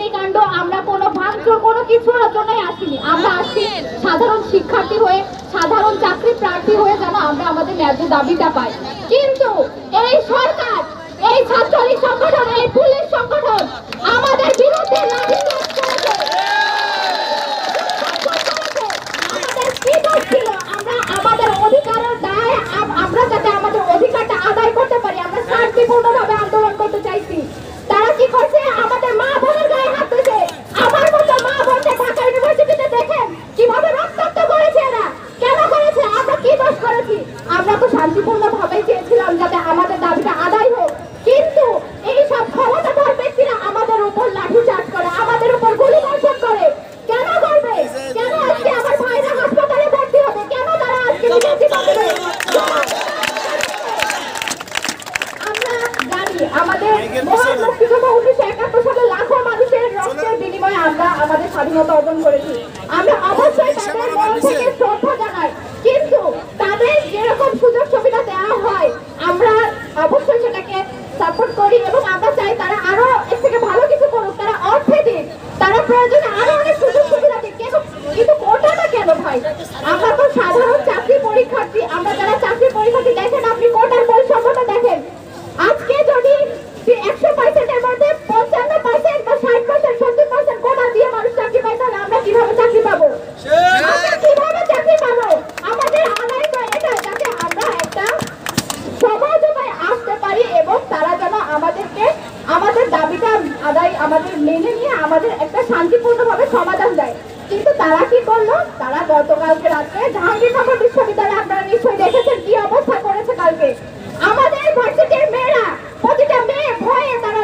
অগ্নিকাণ্ড, আমরা কোনো ভাঙচুর কোনো কিছুর জন্যই আসিনি। আমরা আসছি সাধারণ শিক্ষার্থী হয়ে, সাধারণ চাকরি প্রার্থী হয়ে যেন আমরা আমাদের ন্যায্য দাবিটা পাই। কিন্তু এই সরকার, এই ছাত্রলীগ সংগঠন, এই পুলিশ সংগঠন আমাদের বিরুদ্ধে লাঠিচার্জ করেছে। আমাদের কি দোষ ছিল? আমরা আমাদের অধিকারের দায়, আমরা যাতে আমাদের অধিকারটা আদায় করতে পারি, আমরা শান্তিপূর্ণভাবে আন্দোলন করতে চাইছি। তারা কি করছে? আমাদের মা বোনের গায়ে হাত দিয়েছে। আমার মতো মা বোনকে ঢাকা ইউনিভার্সিটিতে দেখেন কিভাবে রক্তাক্ত করেছে এরা। কেন করেছে? আমরা কি দোষ করেছি? আমরা তো শান্তিপূর্ণভাবে চেয়েছিলাম যাতে আমাদের দাবিটা আদায় হোক, কিন্তু এই সব ক্ষমতাধর ব্যক্তিরা আমাদের উপর লাঠিচার্জ করে, আমাদের উপর গুলিবর্ষণ করে। কেন করবে? কেন আজকে আমার ভাইরা হাসপাতালে ভর্তি হবে? কেন তারা আজকে আমরা জানি আমাদের মহান মুক্তিযুদ্ধ 1971 সালে লাখো মানুষের রক্তের বিনিময়ে আমরা আমাদের স্বাধীনতা অর্জন করেছি। আমরা অবশ্যই তাদের মন থেকে শ্রদ্ধা জানাই, কিন্তু তাদের যেরকম সুযোগ সুবিধা দেওয়া হয় আমরা অবশ্যই সেটাকে সাপোর্ট করি এবং আমরা চাই তারা আরো এর থেকে ভালো কিছু করুক। তারা অর্থে দিক, তারা প্রয়োজনে আরো অনেক সুযোগ সুবিধা দিক, কিন্তু কোটাটা কেন ভাই? আমরা তো সাধারণ চাকরি পরীক্ষার্থী। আমরা যারা চাকরি পরীক্ষার্থী, দেখেন আপনি কোটার বৈষম্যটা দেখেন। আজকে যদি 100%-এর মধ্যে 55% বা 60%, 70% কোটা দিয়ে মানুষ চাকরি পায়, তাহলে আমরা কিভাবে চাকরি পাবো? আমরা কিভাবে চাকরি পাবো? আমাদের আদায় তো এটা, যাতে আমরা একটা সমাজতায় আসতে পারি এবং তারা যেন আমাদেরকে আমাদের দাবিটা আদায় আমাদের মেনে নিয়ে আমাদের একটা শান্তিপূর্ণভাবে সমাধান দেয়। কিন্তু তারা কি করলো? তারা গতকালকে রাত্রে জাহাঙ্গীরনগর বিশ্ববিদ্যালয়ে আপনারা নিশ্চয়ই দেখেছেন কি অবস্থা করেছে। কালকে আমাদের ভার্সিটির মেয়েরা, প্রতিটা মেয়ে ভয়ে তারা